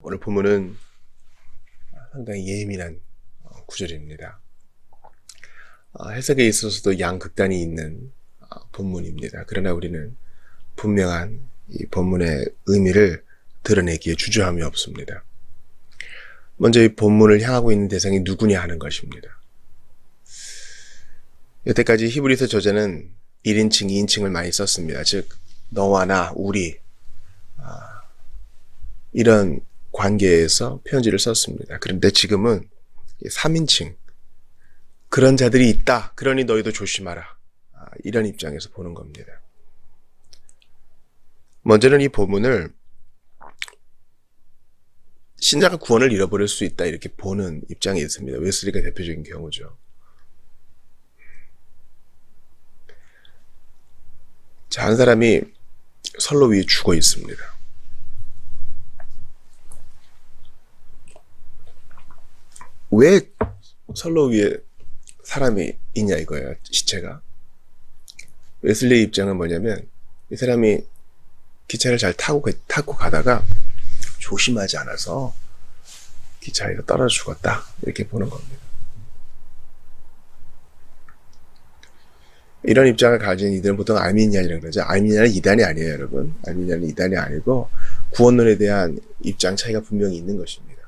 오늘 본문은 상당히 예민한 구절입니다. 해석에 있어서도 양극단이 있는 본문입니다. 그러나 우리는 분명한 이 본문의 의미를 드러내기에 주저함이 없습니다. 먼저 이 본문을 향하고 있는 대상이 누구냐 하는 것입니다. 여태까지 히브리서 저자는 1인칭, 2인칭을 많이 썼습니다. 즉 너와 나, 우리 이런 관계에서 편지를 썼습니다. 그런데 지금은 3인칭, 그런 자들이 있다. 그러니 너희도 조심하라. 이런 입장에서 보는 겁니다. 먼저는 이 본문을 신자가 구원을 잃어버릴 수 있다 이렇게 보는 입장이 있습니다. 웨슬리가 대표적인 경우죠. 자, 한 사람이 선로 위에 죽어 있습니다. 왜 선로 위에 사람이 있냐 이거예요, 시체가. 웨슬리의 입장은 뭐냐면 이 사람이 기차를 잘 타고 가다가 조심하지 않아서 기차에서 떨어져 죽었다 이렇게 보는 겁니다. 이런 입장을 가진 이들은 보통 알미니안이라고 그러죠. 알미니안은 이단이 아니에요, 여러분. 알미니안은 이단이 아니고 구원론에 대한 입장 차이가 분명히 있는 것입니다.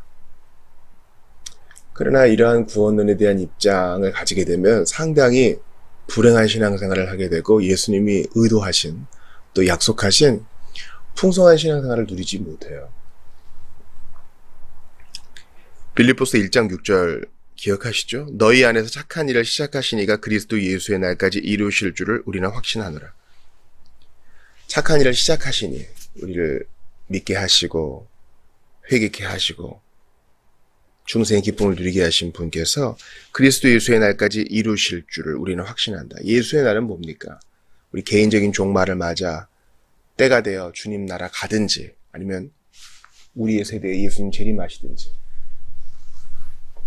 그러나 이러한 구원론에 대한 입장을 가지게 되면 상당히 불행한 신앙생활을 하게 되고 예수님이 의도하신 또 약속하신 풍성한 신앙생활을 누리지 못해요. 빌립보서 1장 6절 기억하시죠? 너희 안에서 착한 일을 시작하신 이가 그리스도 예수의 날까지 이루실 줄을 우리는 확신하노라. 착한 일을 시작하시니 우리를 믿게 하시고 회개케 하시고 중생의 기쁨을 누리게 하신 분께서 그리스도 예수의 날까지 이루실 줄을 우리는 확신한다. 예수의 날은 뭡니까? 우리 개인적인 종말을 맞아 때가 되어 주님 나라 가든지 아니면 우리의 세대에 예수님 재림하시든지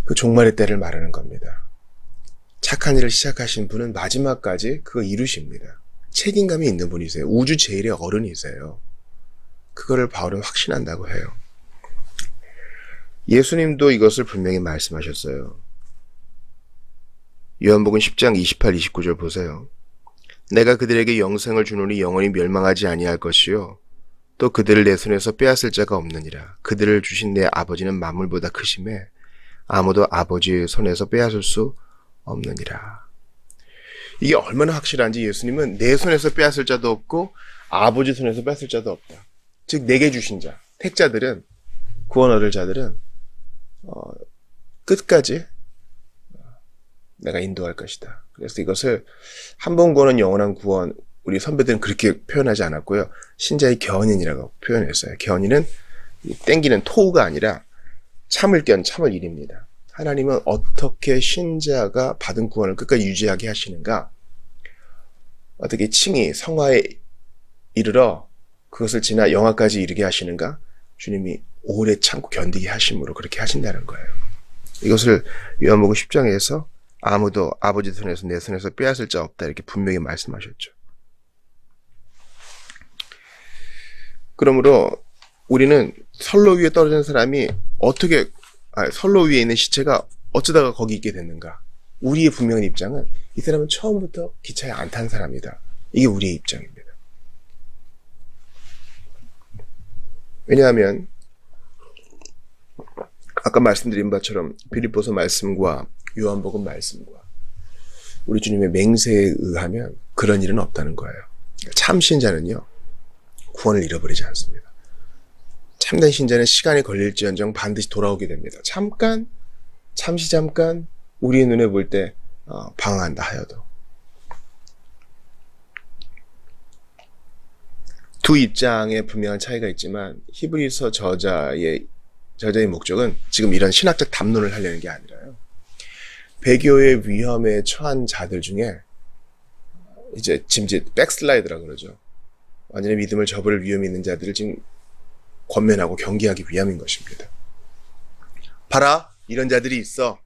그 종말의 때를 말하는 겁니다. 착한 일을 시작하신 분은 마지막까지 그거 이루십니다. 책임감이 있는 분이세요. 우주 제일의 어른이세요. 그거를 바울은 확신한다고 해요. 예수님도 이것을 분명히 말씀하셨어요. 요한복음 10장 28, 29절 보세요. 내가 그들에게 영생을 주노니 영원히 멸망하지 아니할 것이요 또 그들을 내 손에서 빼앗을 자가 없느니라. 그들을 주신 내 아버지는 만물보다 크심에 아무도 아버지의 손에서 빼앗을 수 없느니라. 이게 얼마나 확실한지 예수님은 내 손에서 빼앗을 자도 없고 아버지 손에서 빼앗을 자도 없다. 즉 내게 주신 자, 택자들은 구원 얻을 자들은 끝까지 내가 인도할 것이다. 그래서 이것을 한 번 구원은 영원한 구원, 우리 선배들은 그렇게 표현하지 않았고요. 신자의 견인이라고 표현했어요. 견인은 땡기는 토우가 아니라 참을 일입니다. 하나님은 어떻게 신자가 받은 구원을 끝까지 유지하게 하시는가? 어떻게 칭의, 성화에 이르러 그것을 지나 영화까지 이르게 하시는가? 주님이 오래 참고 견디게 하심으로 그렇게 하신다는 거예요. 이것을 요한복음 10장에서 아무도 아버지 손에서 내 손에서 빼앗을 자 없다 이렇게 분명히 말씀하셨죠. 그러므로 우리는 선로 위에 떨어진 사람이 선로 위에 있는 시체가 어쩌다가 거기 있게 됐는가? 우리의 분명한 입장은 이 사람은 처음부터 기차에 안 탄 사람이다. 이게 우리의 입장입니다. 왜냐하면 아까 말씀드린 바처럼 빌립보서 말씀과 요한복음 말씀과 우리 주님의 맹세에 의하면 그런 일은 없다는 거예요. 참 신자는요, 구원을 잃어버리지 않습니다. 참된 신자는 시간이 걸릴지언정 반드시 돌아오게 됩니다. 잠시 잠깐 우리의 눈에 볼 때 방황한다 하여도. 두 입장에 분명한 차이가 있지만 히브리서 저자의 목적은 지금 이런 신학적 담론을 하려는 게 아니라요. 배교의 위험에 처한 자들 중에 지금 백슬라이드라고 그러죠. 완전히 믿음을 저버릴 위험이 있는 자들을 지금 권면하고 경계하기 위함인 것입니다. 봐라, 이런 자들이 있어.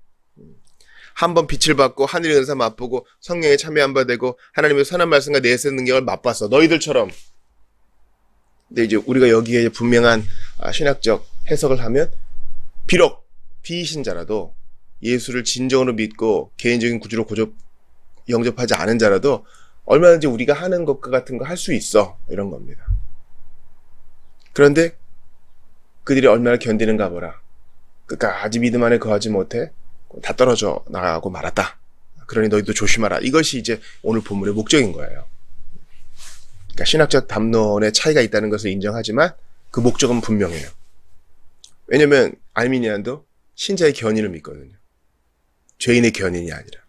한번 빛을 받고 하늘의 은사 맛보고 성령에 참여한 바 되고 하나님의 선한 말씀과 내세 능력을 맛봤어. 너희들처럼. 근데 이제 우리가 여기에 분명한 신학적 해석을 하면 비록 비신자라도 예수를 진정으로 믿고 개인적인 구주로 영접하지 않은 자라도 얼마든지 우리가 하는 것과 같은 거 할 수 있어. 이런 겁니다. 그런데 그들이 얼마나 견디는가 보라. 끝까지 믿음 안에 거하지 못해 다 떨어져 나가고 말았다. 그러니 너희도 조심하라. 이것이 이제 오늘 본문의 목적인 거예요. 그러니까 신학적 담론의 차이가 있다는 것을 인정하지만 그 목적은 분명해요. 왜냐면 알미니안도 신자의 견인을 믿거든요. 죄인의 견인이 아니라.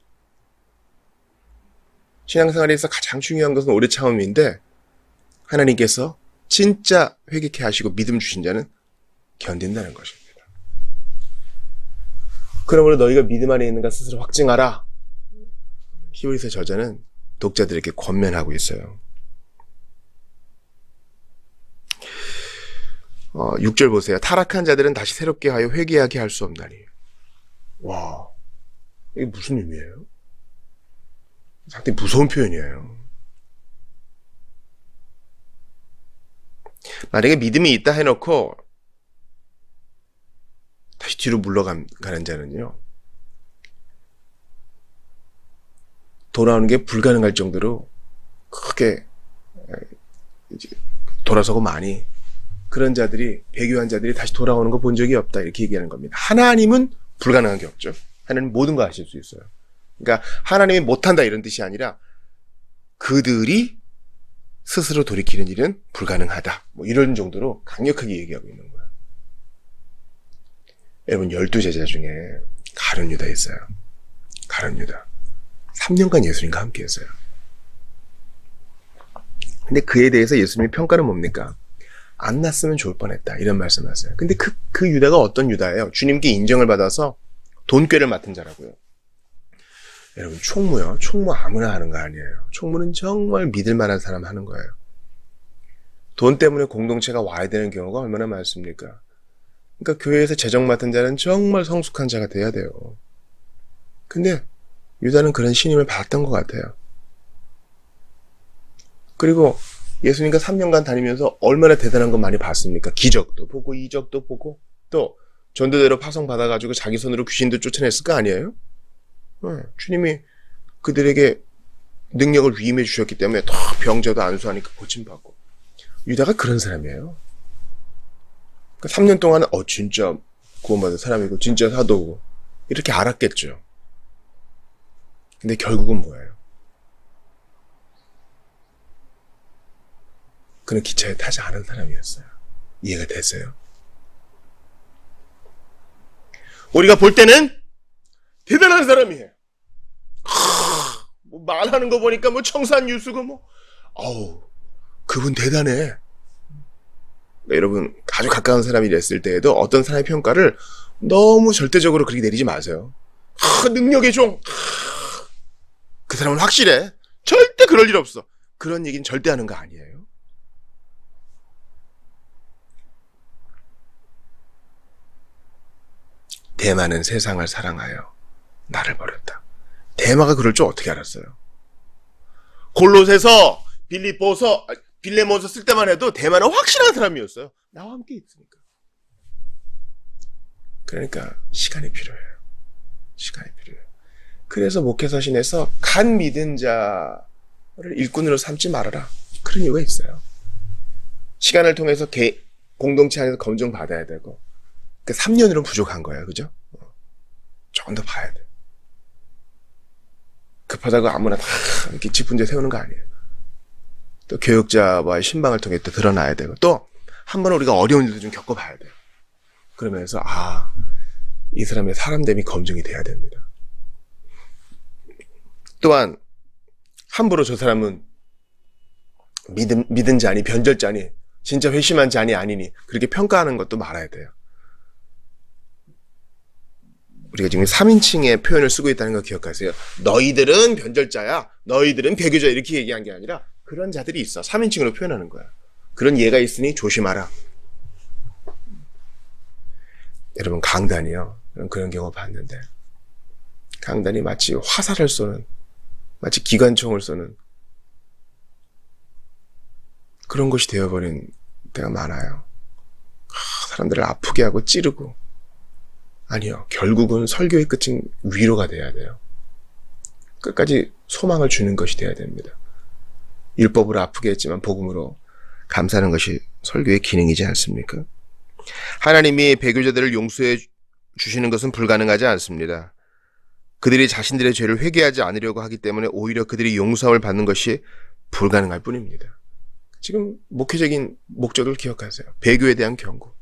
신앙생활에서 가장 중요한 것은 오래 참음인데 하나님께서 진짜 회개케 하시고 믿음 주신 자는 견딘다는 것입니다. 그러므로 너희가 믿음 안에 있는가 스스로 확증하라. 히브리서 저자는 독자들에게 권면하고 있어요. 6절 보세요. 타락한 자들은 다시 새롭게 하여 회개하게 할 수 없나니. 와, 이게 무슨 의미예요? 상당히 무서운 표현이에요. 만약에 믿음이 있다 해놓고 다시 뒤로 물러가는 자는요, 돌아오는 게 불가능할 정도로 크게 돌아서고 많이 그런 자들이, 배교한 자들이 다시 돌아오는 거 본 적이 없다. 이렇게 얘기하는 겁니다. 하나님은 불가능한 게 없죠. 하나님 모든 거 하실 수 있어요. 그러니까 하나님이 못한다 이런 뜻이 아니라 그들이 스스로 돌이키는 일은 불가능하다. 뭐 이런 정도로 강력하게 얘기하고 있는 거예요. 여러분 12제자 중에 가룟 유다 있어요. 가룟 유다. 3년간 예수님과 함께 했어요. 근데 그에 대해서 예수님의 평가는 뭡니까? 안 났으면 좋을 뻔했다. 이런 말씀하세요. 근데 그 유다가 어떤 유다예요? 주님께 인정을 받아서 돈꾀를 맡은 자라고요. 여러분 총무요. 총무 아무나 하는 거 아니에요. 총무는 정말 믿을 만한 사람 하는 거예요. 돈 때문에 공동체가 와야 되는 경우가 얼마나 많습니까? 그러니까 교회에서 재정 맡은 자는 정말 성숙한 자가 돼야 돼요. 근데 유다는 그런 신임을 받았던 것 같아요. 그리고 예수님과 3년간 다니면서 얼마나 대단한 거 많이 봤습니까? 기적도 보고 이적도 보고 또 전도대로 파송받아가지고 자기 손으로 귀신도 쫓아냈을 거 아니에요? 주님이 그들에게 능력을 위임해 주셨기 때문에 더 병자도 안수하니까 고침받고. 유다가 그런 사람이에요. 그러니까 3년 동안은 진짜 구원받은 사람이고 진짜 사도고 이렇게 알았겠죠. 근데 결국은 뭐예요? 그는 기차에 타지 않은 사람이었어요. 이해가 되세요? 우리가 볼 때는 대단한 사람이에요. 뭐 말하는 거 보니까 뭐 청산 유수고 그분 대단해. 여러분 아주 가까운 사람이 됐을 때에도 어떤 사람의 평가를 너무 절대적으로 그렇게 내리지 마세요. 능력의 종. 그 사람은 확실해. 절대 그럴 일 없어. 그런 얘기는 절대 하는 거 아니에요. 대마는 세상을 사랑하여 나를 버렸다. 대마가 그럴 줄 어떻게 알았어요? 골로새서 빌레몬서 쓸 때만 해도 대마는 확실한 사람이었어요. 나와 함께 있으니까. 그러니까 시간이 필요해요. 시간이 필요해요. 그래서 목회서신에서 간 믿은 자를 일꾼으로 삼지 말아라. 그런 이유가 있어요. 시간을 통해서 공동체 안에서 검증받아야 되고 그 3년으로는 부족한 거예요. 그죠? 조금 더 봐야 돼. 급하다고 아무나 다 이렇게 짚은 데 세우는 거 아니에요. 또 교육자와의 신방을 통해 또 드러나야 되고 또 한 번 우리가 어려운 일도 좀 겪어봐야 돼요. 그러면서 이 사람의 사람됨이 검증이 돼야 됩니다. 또한 함부로 저 사람은 믿은 자니 변절자니 진짜 회심한 자니 아니니 그렇게 평가하는 것도 말아야 돼요. 우리가 지금 3인칭의 표현을 쓰고 있다는 거 기억하세요. 너희들은 변절자야, 너희들은 배교자 이렇게 얘기한 게 아니라 그런 자들이 있어. 3인칭으로 표현하는 거야. 그런 예가 있으니 조심하라. 여러분 강단이요. 그런 경우 봤는데 강단이 마치 화살을 쏘는 마치 기관총을 쏘는 그런 것이 되어버린 때가 많아요. 사람들을 아프게 하고 찌르고. 아니요. 결국은 설교의 끝은 위로가 돼야 돼요. 끝까지 소망을 주는 것이 돼야 됩니다. 율법으로 아프게 했지만 복음으로 감사하는 것이 설교의 기능이지 않습니까? 하나님이 배교자들을 용서해 주시는 것은 불가능하지 않습니다. 그들이 자신들의 죄를 회개하지 않으려고 하기 때문에 오히려 그들이 용서함을 받는 것이 불가능할 뿐입니다. 지금 목회적인 목적을 기억하세요. 배교에 대한 경고.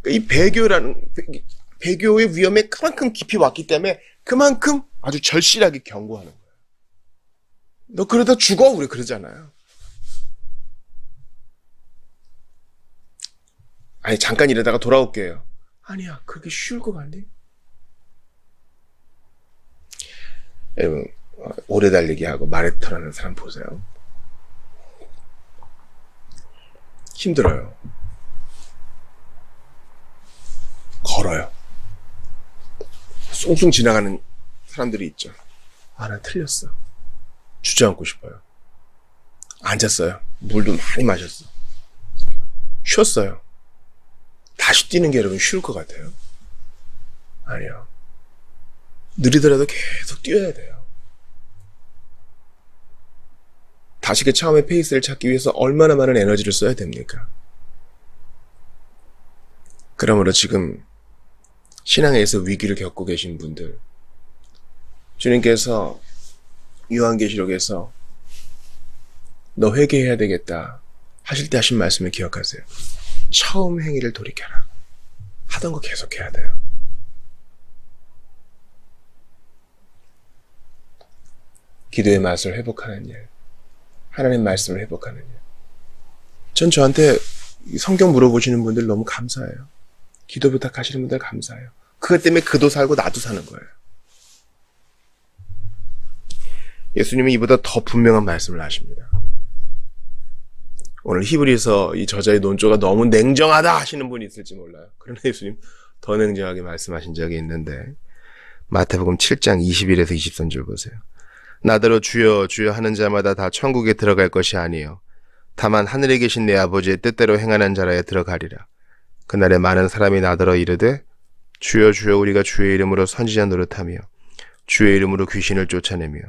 이 배교의 위험에 그만큼 깊이 왔기 때문에 그만큼 아주 절실하게 경고하는 거예요. 너 그러다 죽어? 우리 그러잖아요. 아니 잠깐 이러다가 돌아올게요. 아니야, 그렇게 쉬울 것 같니? 여러분, 오래 달리기 하고 마라톤 하는 사람 보세요. 힘들어요. 걸어요. 숭숭 지나가는 사람들이 있죠. 아, 난 틀렸어. 주저앉고 싶어요. 앉았어요. 물도 많이 마셨어. 쉬었어요. 다시 뛰는 게 여러분 쉬울 것 같아요? 아니요. 느리더라도 계속 뛰어야 돼요. 다시 그 처음의 페이스를 찾기 위해서 얼마나 많은 에너지를 써야 됩니까? 그러므로 지금 신앙에서 위기를 겪고 계신 분들, 주님께서 요한계시록에서 너 회개해야 되겠다 하실 때 하신 말씀을 기억하세요. 처음 행위를 돌이켜라. 하던 거 계속해야 돼요. 기도의 맛을 회복하는 일, 하나님 말씀을 회복하는 일. 전 저한테 성경 물어보시는 분들 너무 감사해요. 기도 부탁하시는 분들 감사해요. 그것 때문에 그도 살고 나도 사는 거예요. 예수님은 이보다 더 분명한 말씀을 하십니다. 오늘 히브리서 이 저자의 논조가 너무 냉정하다 하시는 분이 있을지 몰라요. 그러나 예수님 더 냉정하게 말씀하신 적이 있는데 마태복음 7장 21에서 23절 보세요. 나더러 주여 주여 하는 자마다 다 천국에 들어갈 것이 아니요 다만 하늘에 계신 내 아버지의 뜻대로 행하는 자라에 들어가리라. 그날에 많은 사람이 나더러 이르되 주여 주여 우리가 주의 이름으로 선지자 노릇하며 주의 이름으로 귀신을 쫓아내며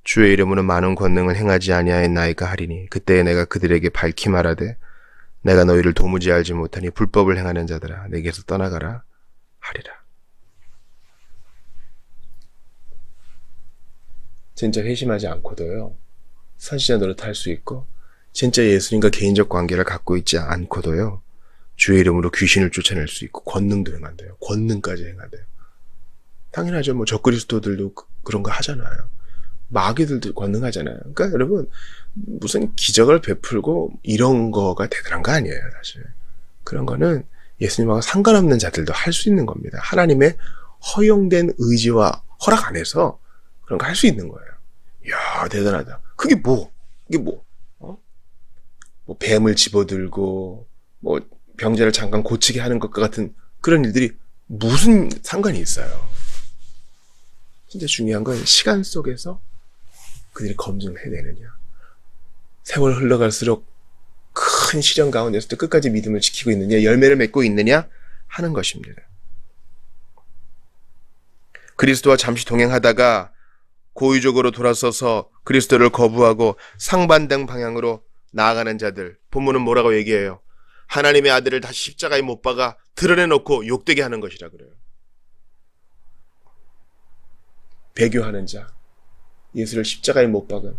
주의 이름으로 많은 권능을 행하지 아니하였나이까 하리니 그때에 내가 그들에게 밝히 말하되 내가 너희를 도무지 알지 못하니 불법을 행하는 자들아 내게서 떠나가라 하리라. 진짜 회심하지 않고도요 선지자 노릇할 수 있고 진짜 예수님과 개인적 관계를 갖고 있지 않고도요 주의 이름으로 귀신을 쫓아낼 수 있고 권능도 행한대요. 권능까지 행한대요. 당연하죠. 뭐 적그리스도들도 그런 거 하잖아요. 마귀들도 권능하잖아요. 그러니까 여러분 무슨 기적을 베풀고 이런 거가 대단한 거 아니에요. 사실 그런 거는 예수님하고 상관없는 자들도 할 수 있는 겁니다. 하나님의 허용된 의지와 허락 안에서 그런 거 할 수 있는 거예요. 이야 대단하다. 그게 뭐? 이게 뭐? 뭐 뱀을 집어들고 뭐 병자를 잠깐 고치게 하는 것과 같은 그런 일들이 무슨 상관이 있어요. 진짜 중요한 건 시간 속에서 그들이 검증을 해내느냐. 세월 흘러갈수록 큰 시련 가운데서도 끝까지 믿음을 지키고 있느냐, 열매를 맺고 있느냐 하는 것입니다. 그리스도와 잠시 동행하다가 고의적으로 돌아서서 그리스도를 거부하고 상반된 방향으로 나아가는 자들, 본문은 뭐라고 얘기해요? 하나님의 아들을 다시 십자가에 못 박아 드러내놓고 욕되게 하는 것이라 그래요. 배교하는 자, 예수를 십자가에 못 박은,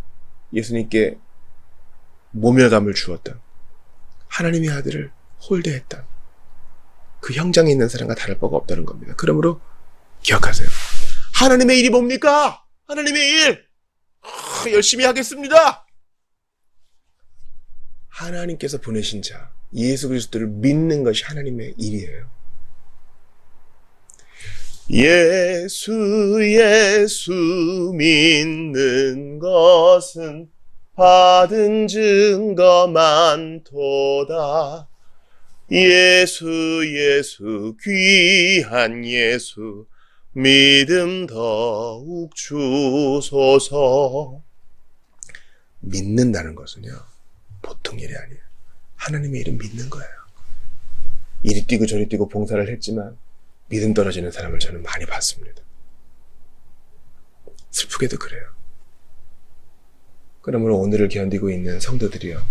예수님께 모멸감을 주었던, 하나님의 아들을 홀대했던 그 형장에 있는 사람과 다를 바가 없다는 겁니다. 그러므로 기억하세요. 하나님의 일이 뭡니까? 하나님의 일! 열심히 하겠습니다! 하나님께서 보내신 자, 예수 그리스도를 믿는 것이 하나님의 일이에요. 예수 믿는 것은 받은 증거 많도다. 예수 귀한 예수 믿음 더욱 주소서. 믿는다는 것은요 보통 일이 아니에요. 하나님의 일은 믿는 거예요. 이리 뛰고 저리 뛰고 봉사를 했지만 믿음 떨어지는 사람을 저는 많이 봤습니다. 슬프게도 그래요. 그러므로 오늘을 견디고 있는 성도들이요,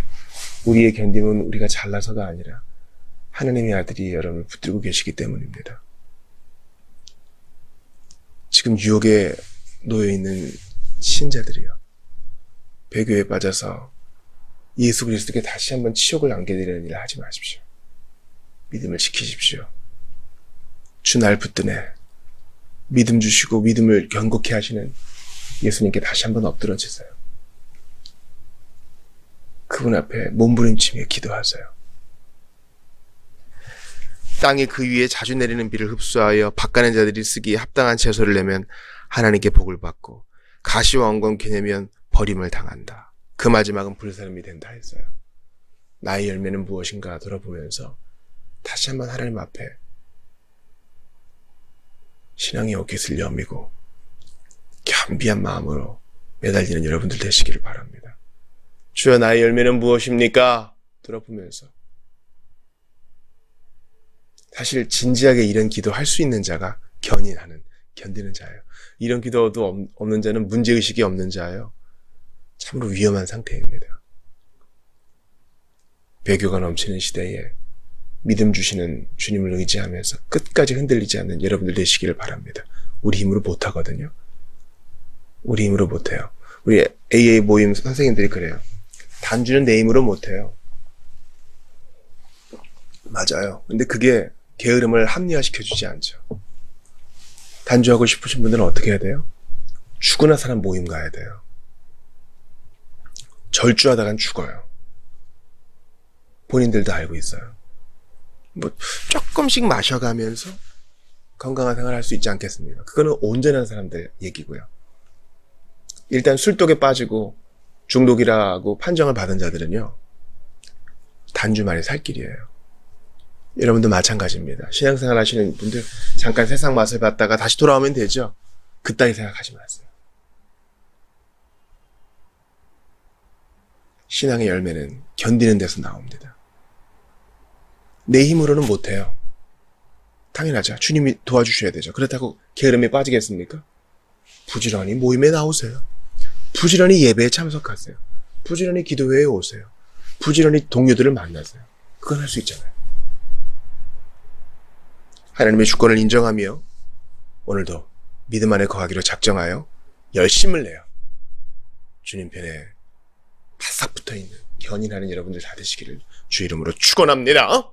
우리의 견딤은 우리가 잘나서가 아니라 하나님의 아들이 여러분을 붙들고 계시기 때문입니다. 지금 유혹에 놓여있는 신자들이요, 배교에 빠져서 예수 그리스도께 다시 한번 치욕을 안겨드리는 일을 하지 마십시오. 믿음을 지키십시오. 주 날 붙드네 믿음 주시고 믿음을 견고케 하시는 예수님께 다시 한번 엎드러지세요. 그분 앞에 몸부림치며 기도하세요. 땅이 그 위에 자주 내리는 비를 흡수하여 밭가는 자들이 쓰기에 합당한 채소를 내면 하나님께 복을 받고 가시와 엉겅퀴 내면 버림을 당한다. 그 마지막은 불사름이 된다 했어요. 나의 열매는 무엇인가 돌아보면서 다시 한번 하나님 앞에 신앙의 옷깃을 여미고 겸비한 마음으로 매달리는 여러분들 되시기를 바랍니다. 주여, 나의 열매는 무엇입니까? 돌아보면서 사실 진지하게 이런 기도 할 수 있는 자가 견디는 자예요. 이런 기도도 없는 자는 문제의식이 없는 자예요. 참으로 위험한 상태입니다. 배교가 넘치는 시대에 믿음 주시는 주님을 의지하면서 끝까지 흔들리지 않는 여러분들 되시기를 바랍니다. 우리 힘으로 못하거든요. 우리 힘으로 못해요. 우리 AA 모임 선생님들이 그래요. 단주는 내 힘으로 못해요. 맞아요. 근데 그게 게으름을 합리화시켜주지 않죠. 단주하고 싶으신 분들은 어떻게 해야 돼요? 죽으나 사람 모임 가야 돼요. 절주하다간 죽어요. 본인들도 알고 있어요. 조금씩 마셔가면서 건강한 생활을 할 수 있지 않겠습니까? 그거는 온전한 사람들 얘기고요. 일단 술독에 빠지고 중독이라고 판정을 받은 자들은요, 단주만이 살 길이에요. 여러분도 마찬가지입니다. 신앙생활 하시는 분들 잠깐 세상 맛을 봤다가 다시 돌아오면 되죠. 그따위 생각하지 마세요. 신앙의 열매는 견디는 데서 나옵니다. 내 힘으로는 못해요. 당연하죠. 주님이 도와주셔야 되죠. 그렇다고 게으름에 빠지겠습니까? 부지런히 모임에 나오세요. 부지런히 예배에 참석하세요. 부지런히 기도회에 오세요. 부지런히 동료들을 만나세요. 그건 할 수 있잖아요. 하나님의 주권을 인정하며 오늘도 믿음 안에 거하기로 작정하여 열심을 내요. 주님 편에 바싹 붙어있는 견인하는 여러분들 다 되시기를 주 이름으로 축원합니다.